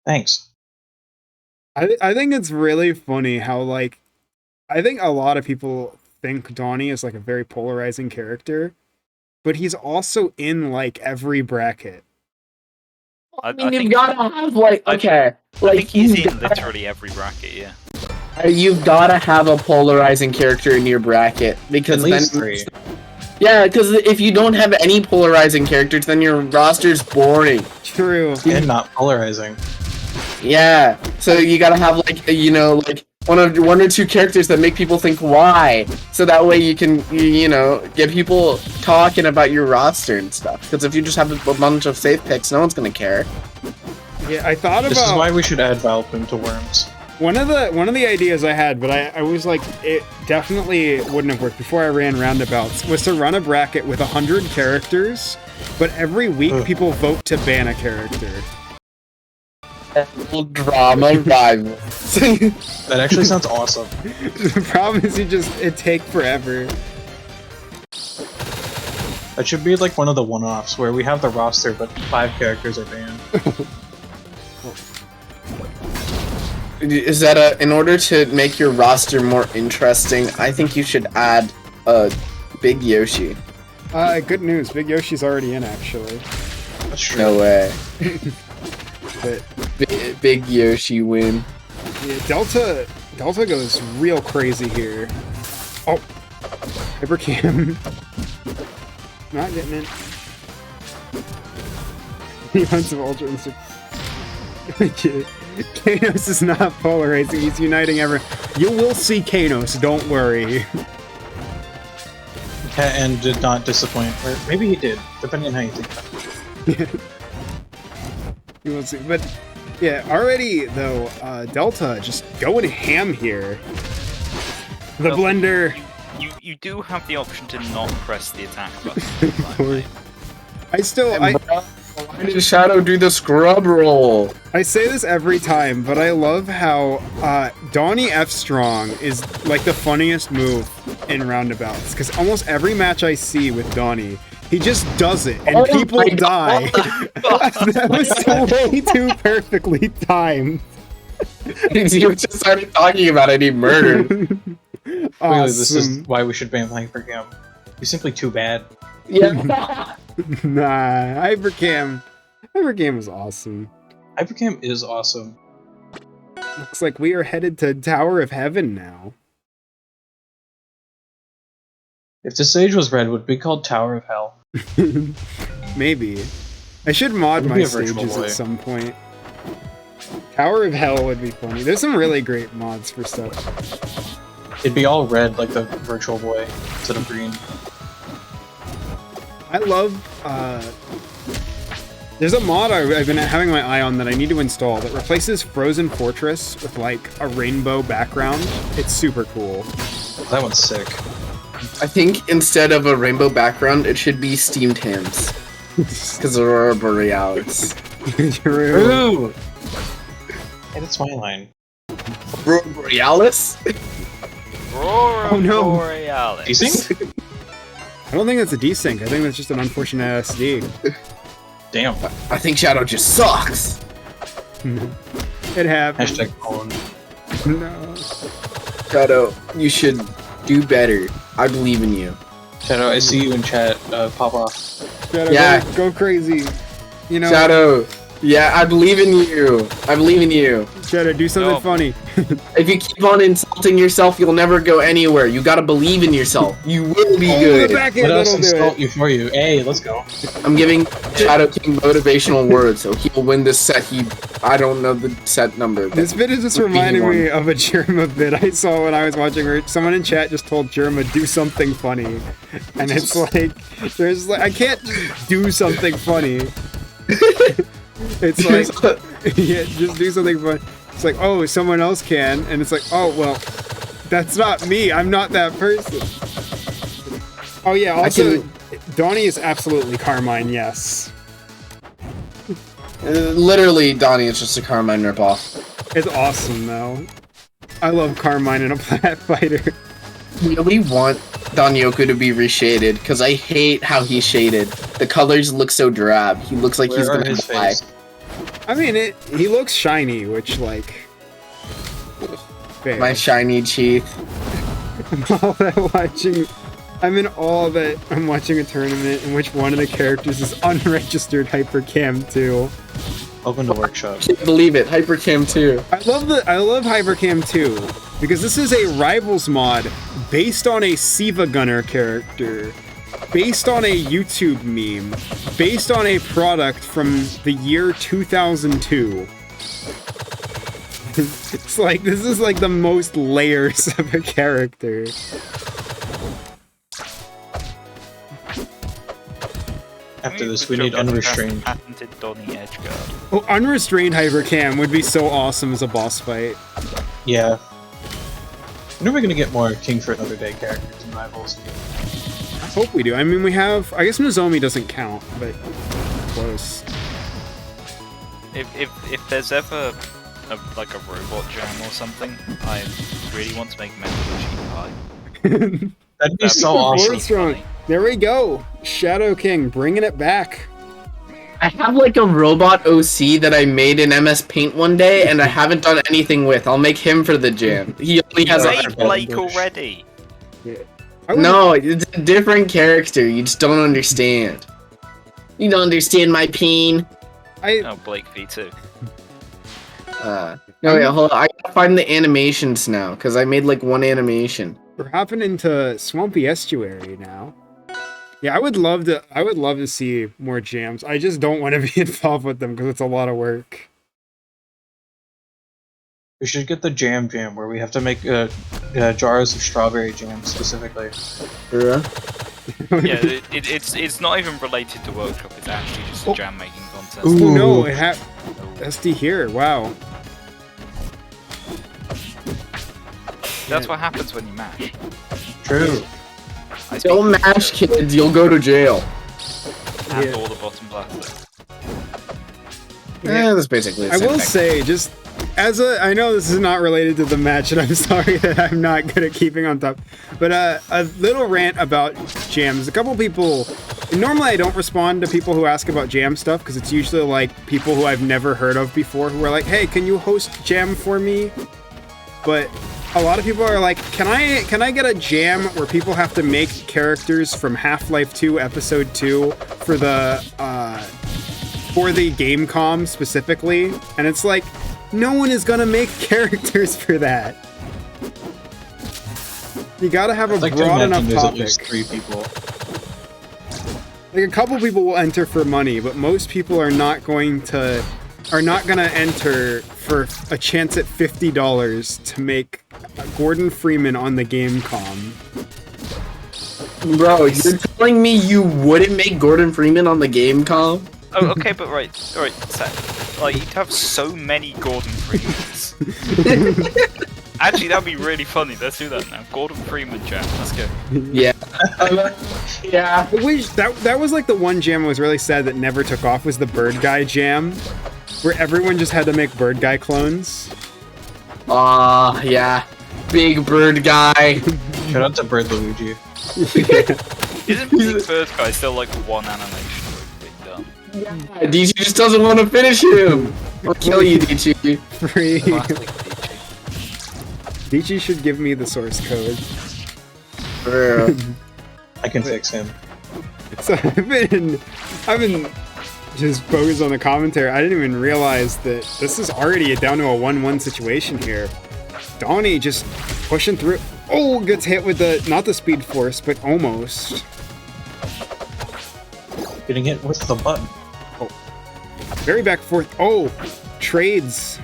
Thanks. I think it's really funny how, like, I think a lot of people think Donnie is like a very polarizing character, but he's also in like every bracket. I mean, you've got to have like I think he's in literally every bracket, yeah. You've got to have a polarizing character in your bracket because At least then, 3. yeah, because if you don't have any polarizing characters, then your roster's boring. True. And not polarizing. Yeah, so you gotta have like like one or two characters that make people think why, so that way you can get people talking about your roster and stuff. Because if you just have a bunch of safe picks, no one's gonna care. Yeah, I thought about. This is why we should add Valpim to Worms. One of the ideas I had, but I was like, it definitely wouldn't have worked before I ran Round-A-Bouts, was to run a bracket with 100 characters, but every week people vote to ban a character. Drama rivals. That actually sounds awesome. The problem is it'd take forever. That should be like one of the one-offs where we have the roster, but 5 characters are banned. Is that in order to make your roster more interesting, I think you should add Big Yoshi. Good news, Big Yoshi's already in, actually. That's true. No way. But Big Yoshi win. yeah, Delta goes real crazy here. Oh, Hypercam. Not getting it. He wants some Ultra Instinct. Kanos is not polarizing, he's uniting everyone. You will see Kanos, don't worry. And did not disappoint. Or maybe he did, depending on how you think about it. You will see. But yeah, already though, Delta just going ham here. The blender. You do have the option to not press the attack button. Why did Shadow do the scrub roll? I say this every time, but I love how Donnie F Strong is like the funniest move in Round-A-Bouts, because almost every match I see with Donnie, he just does it, and people die. That was so way too perfectly timed. You just started talking about it, he murdered. Clearly, this is why we should ban Hypercam. He's simply too bad. Yeah. Nah, Hypercam is awesome. Hypercam is awesome. Looks like we are headed to Tower of Heaven now. If the stage was red, it would be called Tower of Hell. Maybe. I should mod my stages at some point. Tower of Hell would be funny. There's some really great mods for stuff. It'd be all red like the Virtual Boy instead of green. I love, there's a mod I've been having my eye on that I need to install that replaces Frozen Fortress with, like, a rainbow background. It's super cool. That one's sick. I think instead of a rainbow background, it should be steamed hams. Because Aurora Borealis. True. And it's my line. Aurora Borealis? Aurora Borealis. Desync? I don't think that's a desync. I think that's just an unfortunate SD. Damn. I think Shadow just sucks. It happens. Hashtag owned. No. Shadow, you should do better. I believe in you. Shadow, I see you in chat. Pop off. Shadow, Yeah. go crazy. You know. Shadow, yeah, I believe in you. I believe in you. Shadow, do something funny. If you keep on insulting yourself, you'll never go anywhere. You gotta believe in yourself. You will be good. Back in, Let us that'll do insult it. you for you. Hey, let's go. I'm giving ShadowKing motivational words, so he'll win this set. I don't know the set number. This bit is just reminding me of a Jerma bit I saw when I was watching her. Someone in chat just told Jerma, do something funny. And it's like, there's like, I can't just do something funny. It's like, yeah, just do something funny. It's like, oh, someone else can. And it's like, oh, well, that's not me. I'm not that person. Oh, yeah, also, Donnie is absolutely Carmine, yes. Literally, Donnie is just a Carmine ripoff. It's awesome, though. I love Carmine in a Plat Fighter. I really want Donyoku to be reshaded, because I hate how he's shaded. The colors look so drab. He looks like he's gonna die. I mean, he looks shiny, which, like... fair. My shiny teeth. I'm in awe that I'm watching a tournament in which one of the characters is unregistered Hypercam 2. Open to workshop. Can't believe it. Hypercam 2. I love Hypercam 2 because this is a Rivals mod based on a Siva Gunner character, based on a YouTube meme, based on a product from the year 2002. It's like, this is like the most layers of a character. After this, we need unrestrained. Patented Donny Edgeguard. Oh, unrestrained Hypercam would be so awesome as a boss fight. Yeah. When are we gonna get more King for Another Day characters in Rivals? I hope we do. I mean, we have... I guess Nozomi doesn't count, but close. If there's ever like a robot jam or something, I really want to make Metal Pie. That'd be so awesome. Strong. There we go. ShadowKing, bringing it back. I have like a robot OC that I made in MS Paint one day, and I haven't done anything with. I'll make him for the jam. He only has a made Blake already. Yeah. No, it's a different character. You just don't understand. You don't understand my pain. Oh, Blake V2. No, wait, hold on. I gotta find the animations now, because I made like one animation. We're hopping into Swampy Estuary now. Yeah, I would love to see more jams. I just don't want to be involved with them because it's a lot of work. We should get the jam where we have to make jars of strawberry jam specifically. Yeah. Yeah, it's not even related to World Cup. It's actually just a jam making contest. Oh no, it SD here. Wow. That's what happens when you mash. True. Don't mash, kids. You'll go to jail. And all the bottom plastic. Yeah, that's basically the I same will thing. say, just as I know this is not related to the match, and I'm sorry that I'm not good at keeping on top, but a little rant about jams. A couple people, normally I don't respond to people who ask about jam stuff, because it's usually like people who I've never heard of before who are like, hey, can you host jam for me? But a lot of people are like, can I get a jam where people have to make characters from Half-Life 2 Episode 2 for the game com specifically? And it's like, no one is gonna make characters for that. You gotta have a broad enough there's topic. at least 3 people. Like, a couple people will enter for money, but most people are not gonna enter for a chance at $50 to make Gordon Freeman on the game com. Bro, you're telling me you wouldn't make Gordon Freeman on the game com? Oh, okay, but right, so, like, you'd have so many Gordon Freemans. Actually, that'd be really funny. Let's do that now. Gordon Freeman jam. Let's go. Yeah. Yeah. I wish that was like the one jam I was really sad that never took off, was the Bird Guy jam, where everyone just had to make Bird Guy clones. Yeah. Big Bird Guy. Shout out to Bird Luigi. Isn't Big Bird Guy still like one animation away from being done? Yeah, DG just doesn't want to finish him. I'll kill you, DG. Free. Classic Peachy. Dichi should give me the source code. For real. I can fix him. So I've been just focused on the commentary. I didn't even realize that this is already down to a 1-1 situation here. Donnie just pushing through. Oh, gets hit with not the speed force, but almost. Getting hit with the button. Very back and forth. Oh, trades.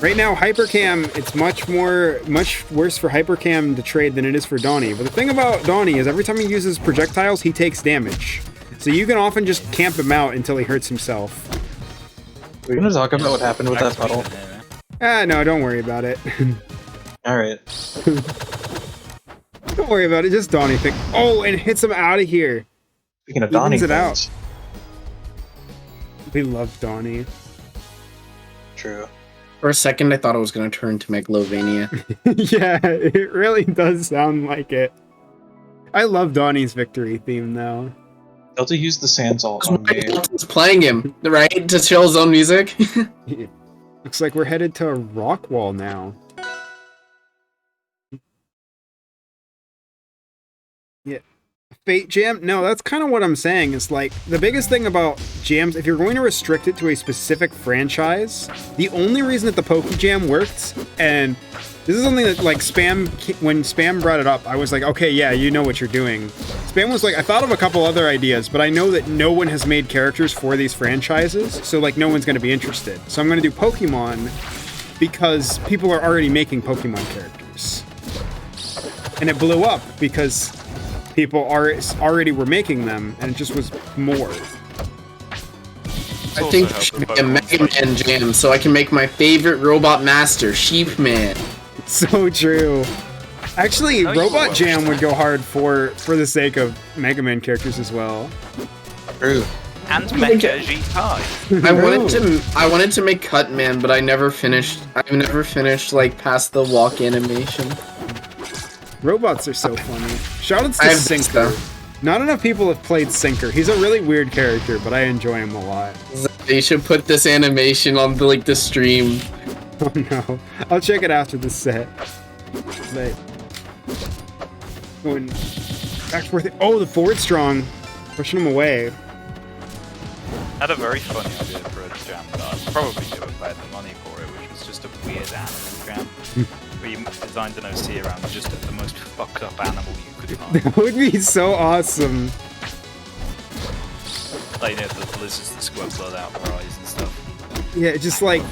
Right now, Hypercam, it's much worse for Hypercam to trade than it is for Donnie. But the thing about Donnie is every time he uses projectiles, he takes damage. So you can often just camp him out until he hurts himself. We're gonna talk about what happened with that puddle. No, don't worry about it. Alright. Don't worry about it, just Donnie thing. Oh, and hits him out of here. Speaking of Donnie Evens it out. things. We love Donnie. True. For a second, I thought it was going to turn to Megalovania. Yeah, it really does sound like it. I love Donnie's victory theme, though. Delta used the Sans ult on me. Delta's playing him, right? To chill his own music. Looks like we're headed to Rockwall now. Yeah. Fate Jam? No, that's kind of what I'm saying. It's like, the biggest thing about jams, if you're going to restrict it to a specific franchise, the only reason that the Poke Jam worked, and this is something that, like, when Spam brought it up, I was like, okay, yeah, you know what you're doing. Spam was like, I thought of a couple other ideas, but I know that no one has made characters for these franchises, so, like, no one's going to be interested. So I'm going to do Pokemon because people are already making Pokemon characters. And it blew up because people already were making them, and it just was more. I think it should be a Mega Man jam so I can make my favorite robot master, Sheepman. So true. Actually, Robot Jam would go hard for the sake of Mega Man characters as well. True. And Mecha G-Tie. I wanted to make Cutman, but I never finished. I've never finished like past the walk animation. Robots are so funny. Shoutouts to Sinker. Not enough people have played Sinker. He's a really weird character, but I enjoy him a lot. They should put this animation on the stream. Oh no. I'll check it after the set. But going back forth. Oh, the forward strong. Pushing him away. I had a very funny idea for a jam, but I'd probably do it if I had the money for it, which was just a weird animal jam. Where you designed an OC around just the most fucked up animal you could find. That would be so awesome. Like, you know, the lizards that squirt blood out their eyes and stuff. Yeah, just like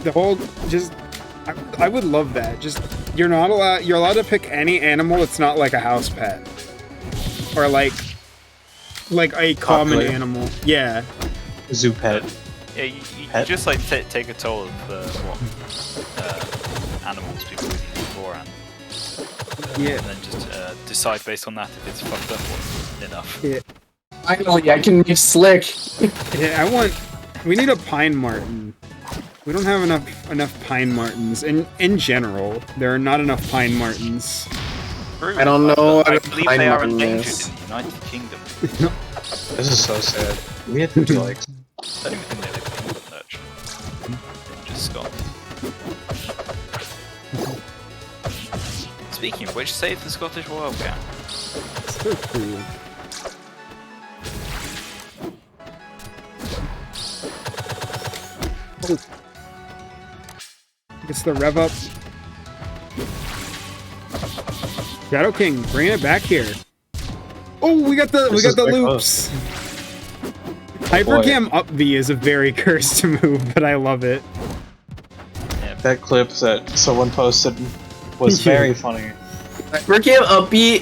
the whole, I would love that. Just, you're allowed to pick any animal that's not like a house pet. Or like a common animal. Yeah. Zoo pet. Yeah, you just like take a toll of what animals people would use beforehand. Yeah. And then just decide based on that if it's fucked up or enough. Yeah. Finally, I can make Slick. Yeah, we need a Pine Marten. We don't have enough Pine Martens. In general, there are not enough Pine Martens. True. I don't know. I believe they are endangered in the United Kingdom. This is so sad. We had 50 likes. I don't even think they live in England, actually. Just Scotland. Speaking of which, save the Scottish Wildcat. So cool. Oh. Gets the rev up. ShadowKing, bringing it back here. Oh, we got the loops. Hypercam up V is a very cursed move, but I love it. That clip that someone posted was very funny. Hypercam up B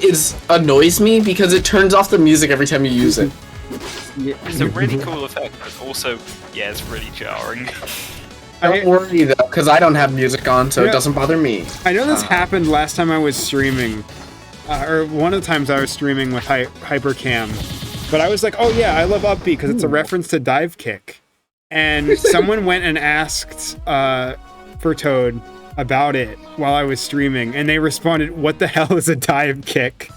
annoys me because it turns off the music every time you use it. Yeah. It's a really cool effect, but also, yeah, it's really jarring. Don't worry though, because I don't have music on, so it doesn't bother me. I know this happened last time I was streaming, or one of the times I was streaming with Hypercam, but I was like, oh yeah, I love up B because it's a reference to Dive Kick. And someone went and asked for Toad about it while I was streaming, and they responded, what the hell is a Dive Kick?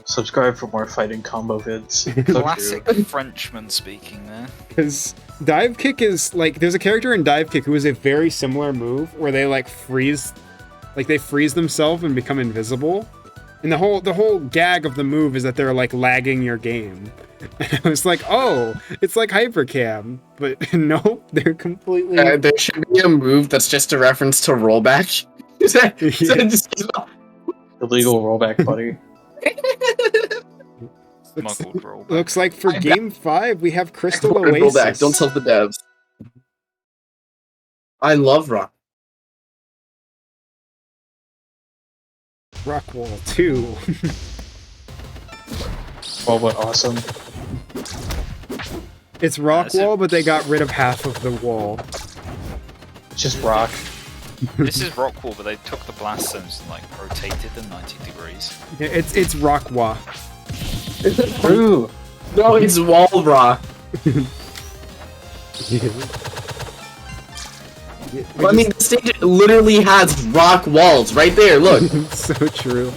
Subscribe for more fighting combo vids. Classic Frenchman speaking there. Because Dive Kick is, like, there's a character in Dive Kick who is a very similar move where they, like, freeze themselves and become invisible. And the whole gag of the move is that they're, like, lagging your game. And I was like, oh, it's like Hypercam. But nope, they're completely... there should be a move that's just a reference to rollback. Illegal rollback, buddy. Looks like for Game 5, we have Crystal Oasis. Rollback. Don't tell the devs. I love Rock. Rockwall 2. Oh, what awesome. It's Rockwall, but they got rid of half of the wall. It's just rock. This is Rockwall, but they took the blast zones and, like, rotated them 90 degrees. Yeah, it's Rockwall. True. No, it's wall rock. I mean, the stage literally has rock walls right there. Look. So true.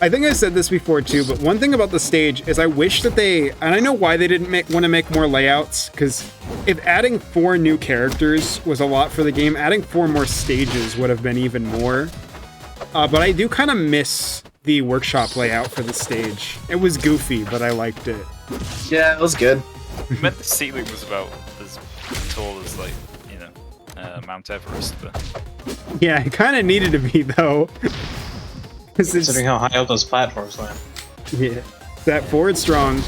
I think I said this before too, but one thing about the stage is I wish that they, and I know why they didn't want to make more layouts, because if adding 4 new characters was a lot for the game, adding 4 more stages would have been even more. But I do kind of miss the workshop layout for the stage. It was goofy, but I liked it. Yeah, it was good. I meant the ceiling was about as tall as, like, you know, Mount Everest, but... Yeah, it kind of needed to be, though. Considering how high up those platforms went. Yeah, that forward strong.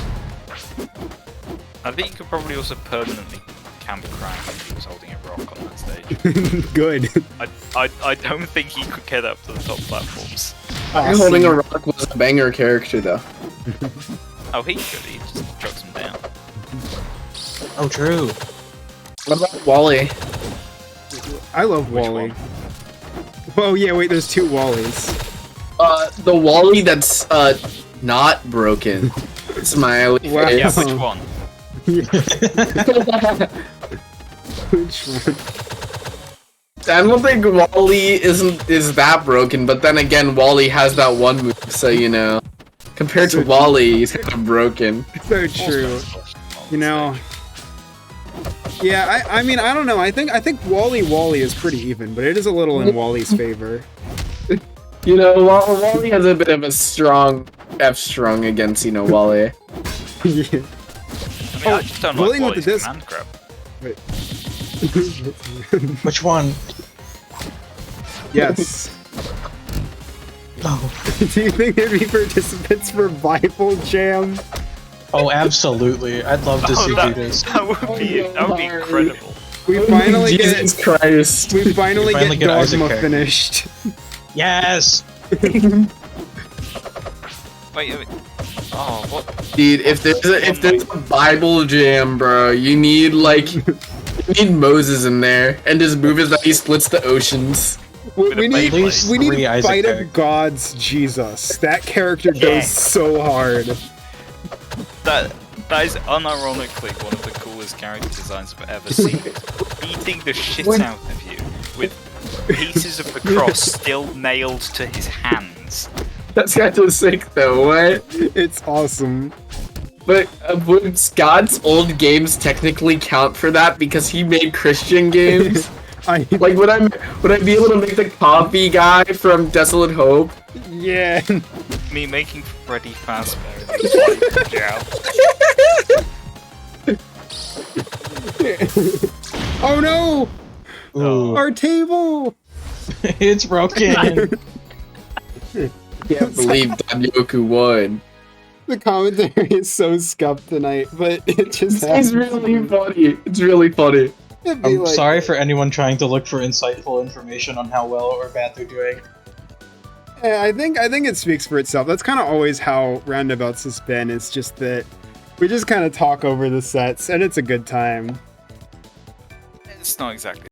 I think you could probably also permanently camp Crank if he was holding a rock on that stage. Good. I don't think he could get up to the top platforms. Awesome. Holding a rock was a banger character, though. Oh, he could. He just chucks him down. Oh, true. What about Wally? I love Wally. Oh yeah, wait, there's 2 Wallies. The Wally that's not broken. Smiley Wow. face. Yeah, which one? Which one? I don't think Wally is that broken, but then again, Wally has that one move, so you know. Compared to Wally, he's kind of broken. So true. You know. Yeah, I mean, I don't know. I think Wally is pretty even, but it is a little in Wally's favor. You know, Wally has a bit of a strong F-strong against, you know, Wally. Yeah. I mean, I just don't like Wally's command grab. Wait. Which one? Yes. Oh. Do you think there'd be participants for Bible Jam? Oh, absolutely. I'd love to see you do this. That would be incredible. We finally Jesus Christ. We finally finally get get Isaac Dogma character. finished. Yes! Wait. Oh, what? Dude, if there's a Bible Jam, bro, you need Moses in there, and his move is that he splits the oceans. We need At least we need 3 Isaac Fight of characters. Gods Jesus. That character goes so hard. That is unironically one of the coolest character designs I've ever seen. Beating the shit out of you with pieces of the cross still nailed to his hands. That's kind of sick, though. What? It's awesome. But would God's old games technically count for that because he made Christian games? Like, would I be able to make the coffee guy from Desolate Hope? Yeah. Me making Freddy Fazbear. Oh no! Ooh. Our table! It's broken! Can't believe Donyoku won. The commentary is so scuffed tonight, but it just It's really funny. It's really funny. I'm sorry for anyone trying to look for insightful information on how well or bad they're doing. Yeah, I think it speaks for itself. That's kind of always how Round-A-Bouts has been. It's just that we just kind of talk over the sets, and it's a good time. It's not exactly